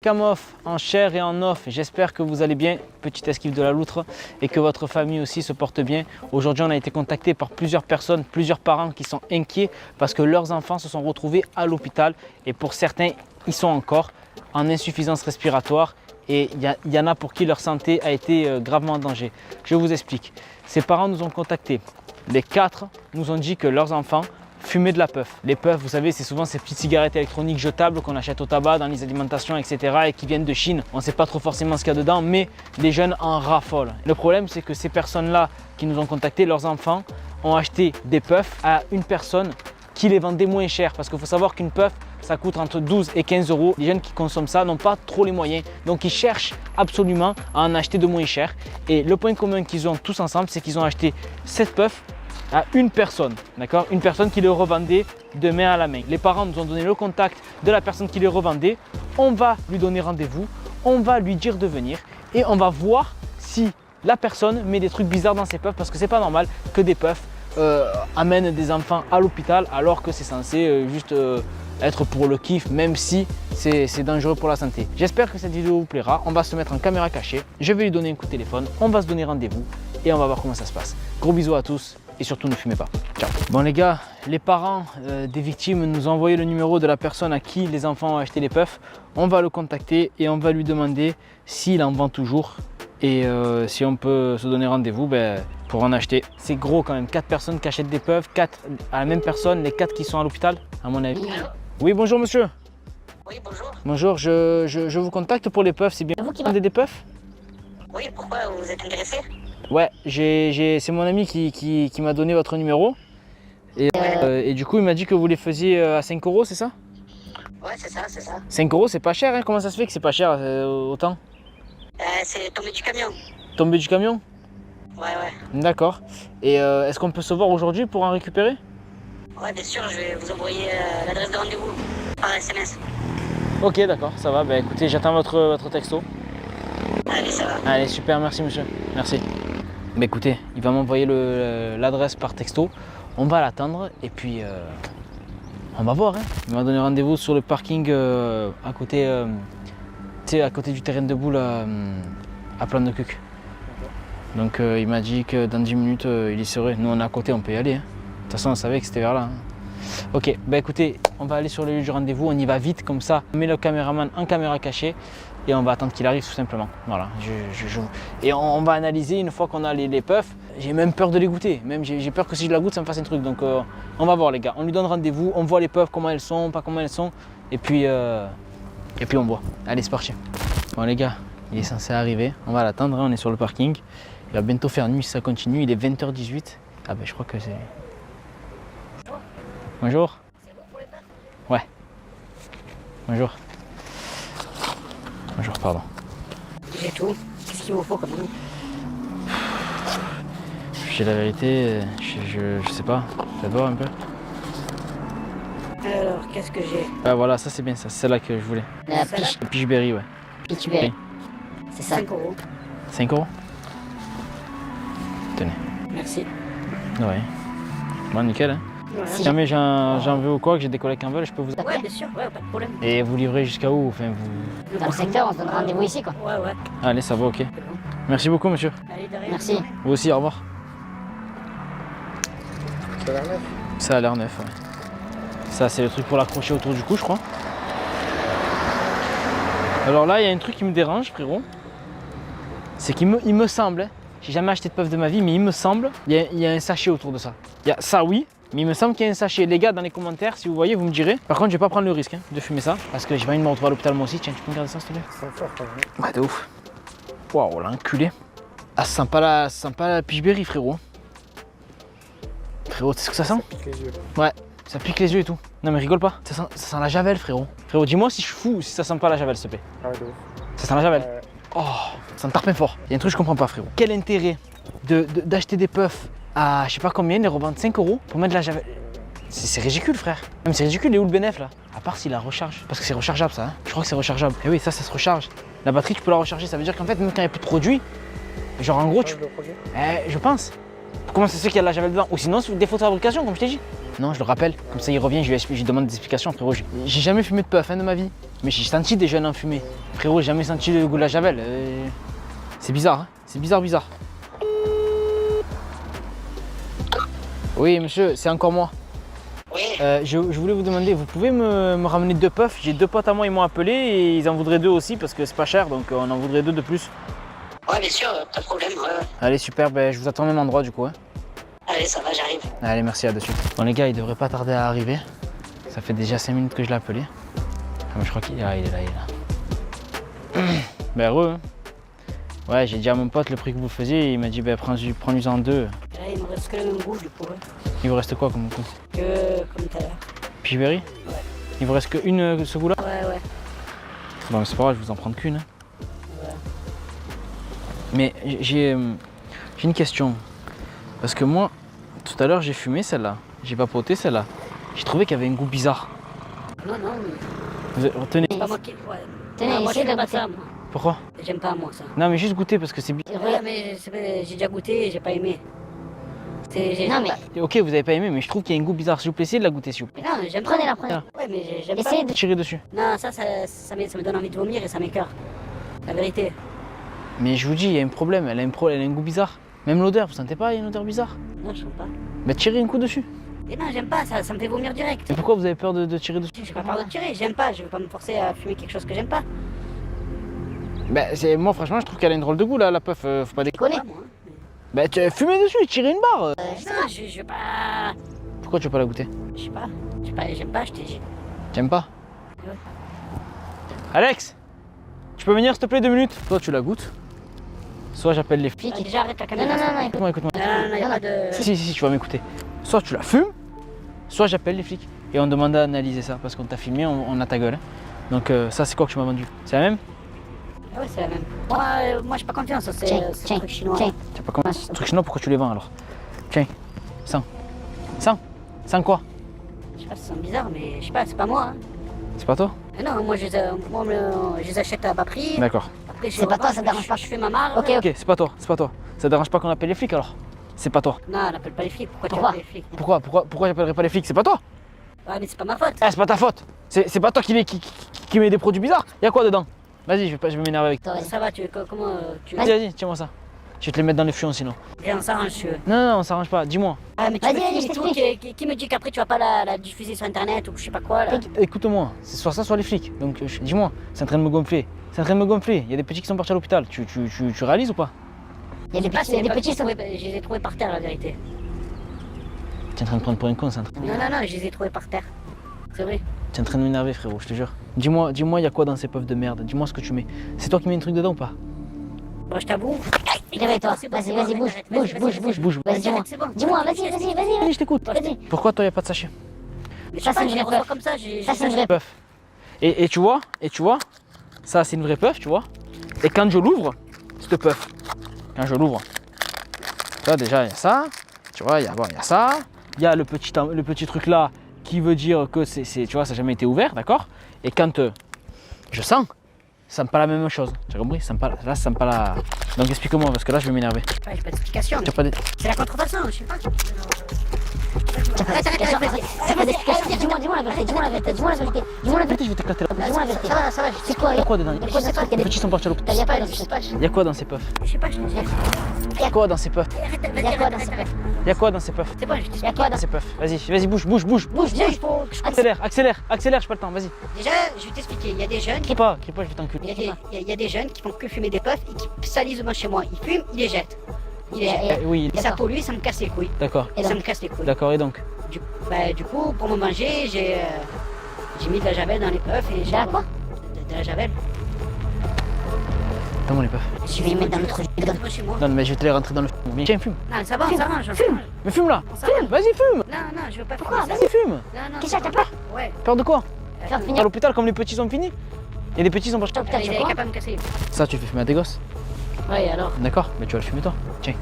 Camof en chair et en off, j'espère que vous allez bien, petite esquive de la loutre, et que votre famille aussi se porte bien. Aujourd'hui on a été contacté par plusieurs personnes, plusieurs parents qui sont inquiets parce que leurs enfants se sont retrouvés à l'hôpital et pour certains ils sont encore en insuffisance respiratoire et il y en a pour qui leur santé a été gravement en danger. Je vous explique, ces parents nous ont contactés, les 4 nous ont dit que leurs enfants fumer de la puff. Les puffs, vous savez, c'est souvent ces petites cigarettes électroniques jetables qu'on achète au tabac, dans les alimentations, etc. et qui viennent de Chine. On ne sait pas trop forcément ce qu'il y a dedans, mais les jeunes en raffolent. Le problème, c'est que ces personnes-là qui nous ont contactés, leurs enfants, ont acheté des puffs à une personne qui les vendait moins cher. Parce qu'il faut savoir qu'une puff, ça coûte entre 12 et 15 euros. Les jeunes qui consomment ça n'ont pas trop les moyens. Donc, ils cherchent absolument à en acheter de moins cher. Et le point commun qu'ils ont tous ensemble, c'est qu'ils ont acheté cette puff à une personne, d'accord? Une personne qui le revendait de main à la main. Les parents nous ont donné le contact de la personne qui le revendait. On va lui donner rendez-vous, on va lui dire de venir et on va voir si la personne met des trucs bizarres dans ses puffs parce que c'est pas normal que des puffs amènent des enfants à l'hôpital alors que c'est censé juste être pour le kiff, même si c'est dangereux pour la santé. J'espère que cette vidéo vous plaira. On va se mettre en caméra cachée. Je vais lui donner un coup de téléphone. On va se donner rendez-vous et on va voir comment ça se passe. Gros bisous à tous. Et surtout ne fumez pas. Ciao. Bon les gars, les parents des victimes nous ont envoyé le numéro de la personne à qui les enfants ont acheté les puffs. On va le contacter et on va lui demander s'il en vend toujours et si on peut se donner rendez-vous pour en acheter. C'est gros quand même, 4 personnes qui achètent des puffs, 4 à la même personne, les 4 qui sont à l'hôpital à mon avis. Oui bonjour monsieur. Oui bonjour. Bonjour, je vous contacte pour les puffs, c'est bien vous qui vendez des puffs? Oui, pourquoi vous êtes intéressé? Ouais, c'est mon ami qui m'a donné votre numéro. Et du coup, il m'a dit que vous les faisiez à 5 euros, c'est ça? Ouais, c'est ça, c'est ça. 5 euros, c'est pas cher, hein? Comment ça se fait que c'est pas cher autant? C'est tombé du camion. Tombé du camion? Ouais, ouais. D'accord. Et est-ce qu'on peut se voir aujourd'hui pour en récupérer? Ouais, bien sûr, je vais vous envoyer l'adresse de rendez-vous par SMS. Ok, d'accord, ça va. Écoutez, j'attends votre texto. Allez, ça va. Allez, super, merci monsieur. Merci. Écoutez, il va m'envoyer l'adresse par texto. On va l'attendre et puis on va voir. Hein. Il m'a donné rendez-vous sur le parking à côté du terrain de boule à Plan de Cuc. Donc il m'a dit que dans 10 minutes il y serait. Nous on est à côté, on peut y aller. Hein. De toute façon on savait que c'était vers là. Hein. Ok, écoutez, on va aller sur le lieu du rendez-vous, on y va vite comme ça. On met le caméraman en caméra cachée et on va attendre qu'il arrive tout simplement. Voilà. Et on va analyser une fois qu'on a les puffs. J'ai même peur de les goûter. Même j'ai peur que si je la goûte, ça me fasse un truc. Donc on va voir les gars. On lui donne rendez-vous, on voit les puffs, comment elles sont, pas comment elles sont. Et puis on boit. Allez, c'est parti. Bon les gars, il est censé arriver. On va l'attendre, hein. On est sur le parking. Il va bientôt faire nuit si ça continue. Il est 20h18. Ah je crois que c'est... Bonjour. Ouais. Bonjour. Bonjour, pardon. J'ai tout. Qu'est-ce qu'il vous faut comme nous? J'ai la vérité, je sais pas. Je vais voir un peu. Alors, qu'est-ce que j'ai? Ah voilà, ça c'est bien ça, c'est celle-là que je voulais. La piche. Le Picheberry, ouais. Piche-berry. C'est ça. 5 euros. 5 euros? Tenez. Merci. Ouais. Bon, nickel, hein. Ouais. Si jamais j'en veux ou quoi, que j'ai des collègues qui en veulent, je peux vous... Ouais, bien sûr, ouais, pas de problème. Et vous livrez jusqu'à où? Enfin, vous... Dans le secteur, on se donne rendez-vous ici, quoi. Ouais, ouais. Allez, ça va, ok. Merci beaucoup, monsieur. Allez, de rien. Merci. Vous aussi, au revoir. Ça a l'air neuf. Ça a l'air neuf, ouais. Ça, c'est le truc pour l'accrocher autour du cou, je crois. Alors là, il y a un truc qui me dérange, frérot. C'est qu'il me semble, hein, j'ai jamais acheté de puff de ma vie, mais il me semble, il y a un sachet autour de ça. Il y a ça, oui, mais il me semble qu'il y a un sachet. Les gars, dans les commentaires, si vous voyez, vous me direz. Par contre, je vais pas prendre le risque de fumer ça, parce que j'ai pas envie de me retrouver à l'hôpital moi aussi. Tiens, tu peux me garder ça, s'il te plaît? Ça sent fort quand même. Ouais, de ouf. Waouh, l'enculé. Ah, ça sent pas la Picheberry, frérot. Frérot, tu sais ce que ça sent? Ça pique les yeux. Ouais, ça pique les yeux et tout. Non, mais rigole pas. Ça sent la javel, frérot. Frérot, dis-moi si je suis fou ou si ça sent pas la javel, s'il te plaît. Ah ouais, de ouf. Ça sent la javel. Oh, ça me tarpin fort. Il y a un truc que je comprends pas, frérot. Quel intérêt d'acheter des puffs à je sais pas combien, les revendre 5 euros pour mettre de la javel? C'est ridicule, frère. Même c'est ridicule, il est où le bénéf là? À part s'il la recharge. Parce que c'est rechargeable ça, hein. Je crois que c'est rechargeable. Et oui, ça se recharge. La batterie, tu peux la recharger. Ça veut dire qu'en fait, même quand il n'y a plus de produit, genre en gros, tu. Le produit. Je pense. Comment ça se fait qu'il y a de la javel dedans? Ou sinon, c'est des fautes de fabrication, comme je t'ai dit. Non, je le rappelle. Comme ça, il revient, je lui demande des explications, frérot. J'ai jamais fumé de puff, hein, de ma vie. Mais j'ai senti des jeunes en fumée. Frérot, j'ai jamais senti le goût de la javel. C'est bizarre, hein. C'est bizarre. Oui, monsieur, c'est encore moi. Oui. Je voulais vous demander, vous pouvez me ramener 2 puffs? J'ai 2 potes à moi, ils m'ont appelé et ils en voudraient 2 aussi parce que c'est pas cher, donc on en voudrait 2 de plus. Ouais, bien sûr, pas de problème. Ouais. Allez, super, ben, je vous attends au même endroit du coup. Hein. Allez, ça va, j'arrive. Allez, merci, à de suite. Bon les gars, il devrait pas tarder à arriver. Ça fait déjà 5 minutes que je l'ai appelé. Ah, mais je crois qu'il est là, il est là. Ben heureux. Hein. Ouais, j'ai dit à mon pote le prix que vous faisiez, il m'a dit ben prends-lui-en 2. Là, il me reste que le même goût du coup. Il vous reste quoi comme coup? Que comme tout à l'heure. Pigeberry? Ouais. Il vous reste que une ce goût-là? Ouais. Bon, c'est pas grave, je vous en prends qu'une. Hein. Ouais. Mais j'ai une question. Parce que moi, tout à l'heure, j'ai fumé celle-là. J'ai papoté celle-là. J'ai trouvé qu'il y avait un goût bizarre. Non, mais Retenez. c'est pas moi qui. Ouais. Tenez, moi, essayez j'aime de pas goûter. ça, moi. Pourquoi? J'aime pas, moi, ça. Non, mais juste goûter parce que c'est bizarre. Ouais, mais j'ai déjà goûté et j'ai pas aimé. Non, mais Ok, vous avez pas aimé, mais je trouve qu'il y a un goût bizarre. S'il vous plaît, essayez de la goûter, s'il vous plaît. Non, j'aime pas. prenez-la, prenez. Ouais, mais j'aime pas. Essayez de. Tirez dessus. Non, ça me donne envie de vomir et ça m'écoeure. La vérité. Mais je vous dis, il y a un problème. Elle a un goût bizarre. Même l'odeur, vous sentez pas? Il y a une odeur bizarre. Non, je sens pas. Bah, tirez un coup dessus. Et non, j'aime pas, ça me fait vomir direct. Et pourquoi vous avez peur de tirer dessus? J'ai pas peur de tirer, j'aime pas, je veux pas me forcer à fumer quelque chose que j'aime pas. Bah, moi, franchement, je trouve qu'elle a une drôle de goût, là, la puff. Faut pas déconner. Pas, moi. Bah, fumez dessus, tirez une barre. Non, je veux pas. Pourquoi tu veux pas la goûter? Je sais pas. J'aime pas, je t'ai dit. T'aimes pas? Ouais. Alex, tu peux venir s'il te plaît 2 minutes? Toi tu la goûtes, soit j'appelle les flics. Déjà arrête la Non, caméra. non, non, écoute. Écoute-moi. Non, y'a pas de. Si, tu vas m'écouter. Soit tu la fumes, soit j'appelle les flics. Et on demande à analyser ça parce qu'on t'a filmé, on a ta gueule. Hein. Donc ça c'est quoi que tu m'as vendu? C'est la même? Ouais, c'est la même. Moi j'ai pas confiance, c'est Tiens, truc chinois. tiens. T'as pas compris? Truc chinois, pourquoi tu les vends alors? Tiens, 100. 100? 100 quoi? Je sais pas, ça sent bizarre, mais je sais pas, c'est pas moi. Hein. C'est pas toi? Non, moi je les achète à bas prix. D'accord. Après, C'est pas toi, ça te dérange pas. Je fais ma marge. Ok, Ok, c'est pas toi. Ça te dérange pas qu'on appelle les flics alors? C'est pas toi. Non, on appelle pas les flics. Pourquoi tu Pourquoi appelles les flics? Pourquoi j'appellerai pas les flics? C'est pas toi? Ouais, mais c'est pas ma faute. Ah, c'est pas ta faute. C'est pas toi qui met des produits bizarres. Y'a quoi dedans? Vas-y, je vais m'énerver avec toi. Toi, Ça va, comment tu Vas-y, tiens-moi ça. Je vais te les mettre dans les fions sinon. Viens, on s'arrange, tu veux. Non, on s'arrange pas, dis-moi. Ah, mais tu Vas-y, me vas-y, filmes je tout, t'explique. qui me dit qu'après tu vas pas la diffuser sur internet ou je sais pas quoi là. Écoute-moi, c'est soit ça, soit les flics. Donc dis-moi, c'est en train de me gonfler. Il y a des petits qui sont partis à l'hôpital. Tu réalises ou pas? Il y a des petits, il y a des petits. Je les ai trouvés par terre, la vérité. T'es en train de prendre pour un con, ça. Non, je les ai trouvés par terre. C'est vrai. T'es en train de m'énerver, frérot, je te jure. Dis-moi, il y a quoi dans ces puffs de merde? Dis-moi ce que tu mets. C'est toi qui mets un truc dedans ou pas? Bon, je t'avoue. Réveille-toi, C'est bon, vas-y, c'est vas-y, bon, bouge, arrête, bouge, vas-y, bouge, vas-y, bouge, bouge. Vas-y, dis-moi. C'est bon. Dis-moi, vas-y, vas-y. Allez, je t'écoute. Vas-y. Pourquoi toi, y a pas de sachet? Mais je Ça, sais pas, c'est je une les vraie reçois comme ça. Ça, c'est une vraie. Puff. Et tu vois, ça c'est une vraie puff, tu vois. Et quand je l'ouvre, cette puff, quand je l'ouvre, tu vois, déjà il y a ça, tu vois, il y a ça, il y a le petit truc là qui veut dire que tu vois, ça n'a jamais été ouvert, d'accord? Et quand je sens, ça sent pas la même chose, tu as compris? Là, ça sent pas la. Donc explique-moi, parce que là je vais m'énerver. Ouais, j'ai pas d'explication. Tu as pas des. C'est la contrefaçon, je sais pas. Arrête, pas d'explication. Dis-moi la vérité, dis-moi la vérité. Je vais t'éclater là. Dis-moi la vérité. Ça va, C'est quoi? Il y a quoi dedans? Il y a quoi dans ce truc? Il y a Les des petits sont partis à l'hôpital. Il y a pas de je sais pas. Il y a quoi dans ces puffs? Je sais pas, je te dis. Il y a quoi dans ces puffs? Arrête, Il y a quoi dans ce truc? Il y a quoi dans ces puffs? C'est bon, je Il y a t'explique. quoi dans Ces puffs. Vas-y, bouge. Bouge, Déjà, bouge. il faut que je Accélère, j'ai pas le temps, vas-y. Déjà, je vais t'expliquer. Il y a des jeunes. Crie pas, je vais t'enculer. Il y a des jeunes qui font que fumer des puffs et qui salissent devant chez moi. Ils fument, ils les jettent. Oui, Et ça pollue, ça me casse les couilles. d'accord. Et Ça donc me casse les couilles. D'accord, et donc? Du coup, pour me manger, j'ai mis de la javel dans les puffs et j'ai. De la quoi? De la javel. Donne-moi les puffs. Je vais les mettre dans le truc. Donne-moi chez moi. Non, mais je vais te les rentrer dans le film. Tiens, fume. Non, ça va, on s'arrange. Fume. Mais fume là. On s'arrange. Vas-y, fume. Non, je veux pas Pourquoi? fumer ça. Vas-y, fume. Non, Qu'est-ce que t'as peur? Ouais. Peur de quoi? Faire À finir l'hôpital, comme les petits ont fini. Il y a des petits qui sont partis. au hôpital, Il tu est vois? capable de me casser. Ça, tu le fais fumer à tes gosses. Ouais, alors. D'accord, mais tu vas le fumer toi. Tiens.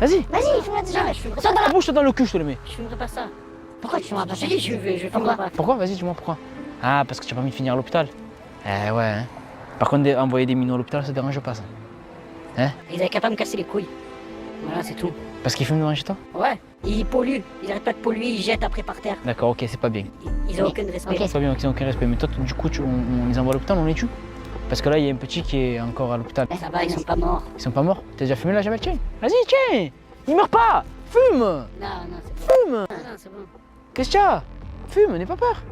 Vas-y. Vas-y, fume-la déjà. Non, je fumerai Saute dans La la. bouche, dans le cul, je te le mets. Je fumerai pas ça. Pourquoi tu fumeras pas Je ça? te dis, je fumerai Pourquoi? pas. Pourquoi? Vas-y, dis-moi pourquoi. Ah, parce que tu as pas envie de finir à l'hôpital. Eh ouais. Hein. Par contre, envoyer des minots à l'hôpital, ça te dérange pas ça. Ils avaient capable de me casser les couilles. Voilà, c'est tout. Parce qu'il fume devant chez toi? Ouais, ils polluent. Ils arrêtent pas de polluer, ils jettent après par terre. D'accord, ok, c'est pas bien. Ils ont aucun respect. ok. C'est pas bien, ok, aucun respect. Mais toi, du coup, on les envoie à l'hôpital, on les tue? Parce que là, il y a un petit qui est encore à l'hôpital. Ça va, ils sont pas morts. Ils sont pas morts? T'as déjà fumé la javel? Tiens, vas-y, tiens! Il meurt pas! Fume! Non, non, c'est bon. Fume! Non, non, c'est bon. Qu'est-ce qu'il y a? Fume, n'aie pas peur!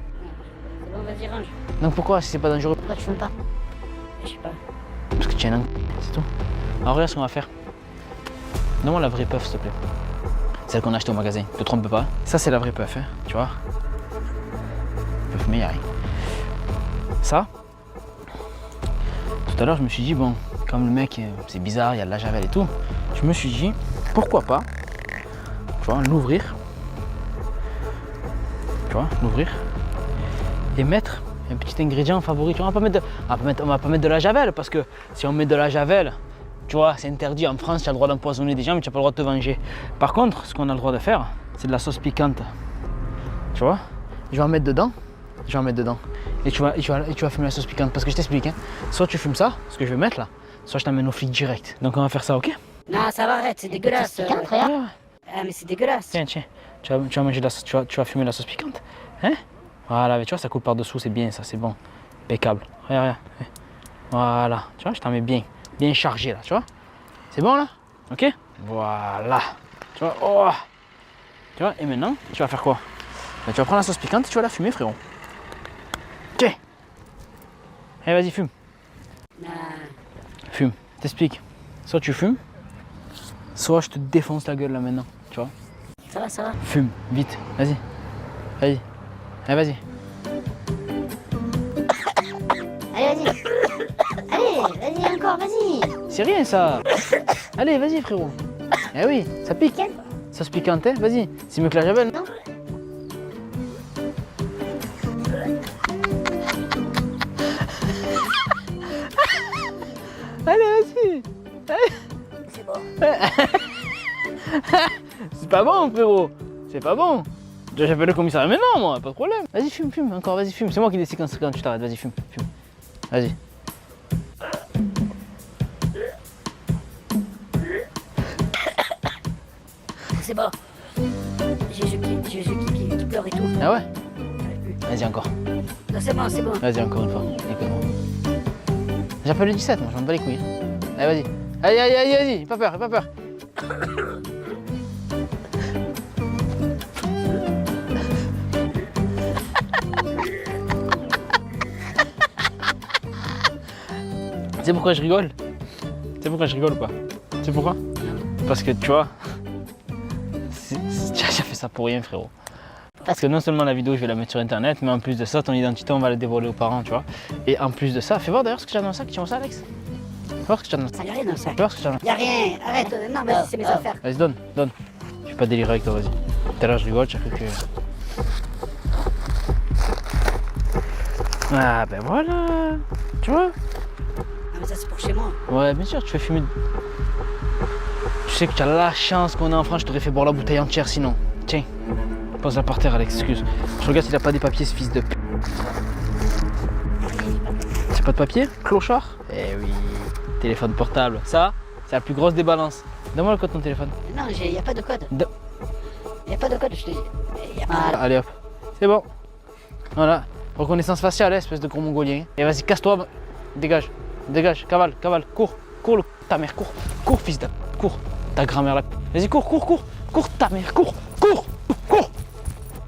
C'est bon, vas-y, range. Donc pourquoi, si c'est pas dangereux? Pourquoi tu fumes pas? Je sais pas. Parce que tu es un c'est tout. Alors regarde ce qu'on va faire. Donne-moi la vraie puff, s'il te plaît. Celle qu'on a achetée au magasin, te trompe pas. Ça, c'est la vraie puff, hein, tu vois. Puff, mais y'a rien. Ça, tout à l'heure, je me suis dit, bon, comme le mec, c'est bizarre, il y a de la javel et tout, je me suis dit, pourquoi pas, tu vois, l'ouvrir. Tu vois, l'ouvrir. Et mettre un petit ingrédient favori. Tu vois, on va pas mettre de la javel, parce que si on met de la javel, tu vois, c'est interdit. En France, tu as le droit d'empoisonner des gens, mais tu n'as pas le droit de te venger. Par contre, ce qu'on a le droit de faire, c'est de la sauce piquante. Tu vois, je vais en mettre dedans. Je vais en mettre dedans. Et tu vas fumer la sauce piquante. Parce que je t'explique, hein. Soit tu fumes ça, ce que je vais mettre là, soit je t'amène au flic direct. Donc on va faire ça, ok? Non, ça va, arrête, c'est dégueulasse. Piquante, regarde. Ah, mais c'est dégueulasse. Tiens, tiens. Tu vas manger tu vas fumer la sauce piquante. Hein? Voilà, mais tu vois, ça coule par-dessous, c'est bien ça, c'est bon. Impeccable. Regarde, regarde. Voilà. Tu vois, je t'en mets bien. Bien chargé là, tu vois? C'est bon là? Ok? Voilà. Tu vois? Oh. Tu vois? Et maintenant, tu vas faire quoi? Ben, tu vas prendre la sauce piquante et tu vas la fumer, frérot. Tiens. Allez, vas-y, fume. Non. Fume. T'explique. Soit tu fumes, soit je te défonce la gueule là maintenant. Tu vois? Ça va, ça va. Fume, vite. Vas-y. Vas-y. Allez, vas-y. Allez, vas-y. Allez, vas-y encore, vas-y. C'est rien ça. Allez, vas-y, frérot. Eh oui, ça pique. Sauce piquante, hein? Vas-y. C'est mieux que la javel. Non. Allez, vas-y. C'est bon. C'est pas bon, frérot. C'est pas bon. J'appelle le commissariat maintenant, moi, pas de problème. Vas-y, fume, fume, encore, vas-y, fume. C'est moi qui décide quand tu t'arrêtes. Vas-y, fume, fume. Vas-y. C'est bon. J'ai les yeux qui pleurent et tout. Ah ouais? Vas-y, encore. Non, c'est bon, c'est bon. Vas-y, encore une fois. Écoute-moi. J'appelle le 17, moi, je m'en bats les couilles. Hein. Allez, vas-y. Allez, allez, allez, vas-y. Pas peur, pas peur. Tu sais pourquoi je rigole? Tu sais pourquoi je rigole ou pas? Tu sais pourquoi? Parce que tu vois, tu as fait ça pour rien, frérot. Parce que non seulement la vidéo je vais la mettre sur internet, mais en plus de ça, ton identité on va la dévoiler aux parents, tu vois. Et en plus de ça, fais voir d'ailleurs ce que j'ai dans le sac, tu vois ça, Alex? Fais voir ce que j'ai dans le sac. Y'a rien dans ça. Fais voir ce que j'ai dans le sac. Y'a rien. Arrête. Non, mais c'est mes affaires. Vas-y, donne, donne. Je vais pas délirer avec toi, vas-y. Tout à l'heure je rigole, j'ai cru que. Ah ben voilà. Tu vois? Ah, mais ça, c'est pour chez moi. Ouais, bien sûr, tu fais fumer. Tu sais que tu as la chance qu'on est en France, je t'aurais fait boire la bouteille entière sinon. Tiens, pose-la par terre, Alex, excuse. Je regarde s'il a pas des papiers, ce fils de p. C'est pas de papier? Clochard? Eh oui, téléphone portable. Ça, c'est la plus grosse des balances. Donne-moi le code de ton téléphone. Non, y'a pas de code. De- Y'a pas de code, je te dis. Y'a pas. Allez hop, c'est bon. Voilà, reconnaissance faciale, espèce de gros mongolien. Et vas-y, casse-toi, dégage, dégage, cavale, cavale, cours, cours, ta mère, cours, cours, fils de, cours, ta grand-mère là. Vas-y, cours, cours, cours, cours, ta mère, cours, cours, cours.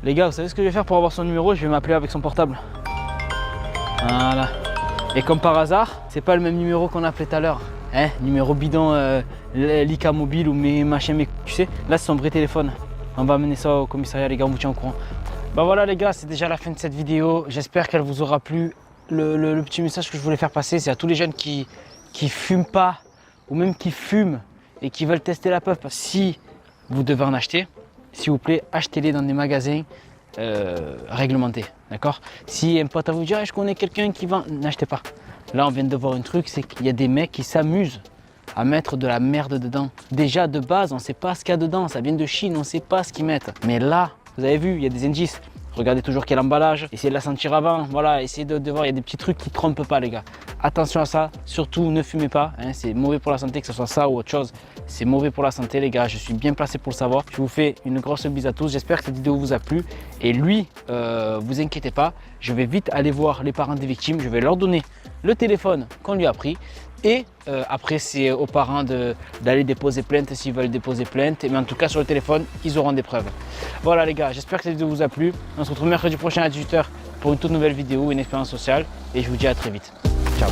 Les gars, vous savez ce que je vais faire pour avoir son numéro? Je vais m'appeler avec son portable. Voilà. Et comme par hasard, c'est pas le même numéro qu'on a appelé tout à l'heure. Hein, numéro bidon, l'ICA mobile ou mes machins, mais tu sais, là c'est son vrai téléphone. On va amener ça au commissariat, les gars, on vous tient au courant. Bah voilà les gars, c'est déjà la fin de cette vidéo. J'espère qu'elle vous aura plu. Le petit message que je voulais faire passer, c'est à tous les jeunes qui fument pas ou même qui fument et qui veulent tester la puff. Si vous devez en acheter, s'il vous plaît, achetez-les dans des magasins réglementés. D'accord? Si un pote à vous dit ah, je connais quelqu'un qui vend, n'achetez pas. Là, on vient de voir un truc, c'est qu'il y a des mecs qui s'amusent à mettre de la merde dedans. Déjà de base, on ne sait pas ce qu'il y a dedans. Ça vient de Chine, on ne sait pas ce qu'ils mettent. Mais là, vous avez vu, il y a des indices. Regardez toujours quel emballage, essayez de la sentir avant, voilà, essayez de voir, il y a des petits trucs qui ne trompent pas les gars. Attention à ça, surtout ne fumez pas, hein, c'est mauvais pour la santé, que ce soit ça ou autre chose, c'est mauvais pour la santé les gars, je suis bien placé pour le savoir. Je vous fais une grosse bise à tous, j'espère que cette vidéo vous a plu. Et lui, vous inquiétez pas, je vais vite aller voir les parents des victimes, je vais leur donner le téléphone qu'on lui a pris. Et après, c'est aux parents d'aller déposer plainte s'ils veulent déposer plainte. Mais en tout cas, sur le téléphone, ils auront des preuves. Voilà les gars, j'espère que cette vidéo vous a plu. On se retrouve mercredi prochain à 18 h pour une toute nouvelle vidéo, une expérience sociale. Et je vous dis à très vite. Ciao.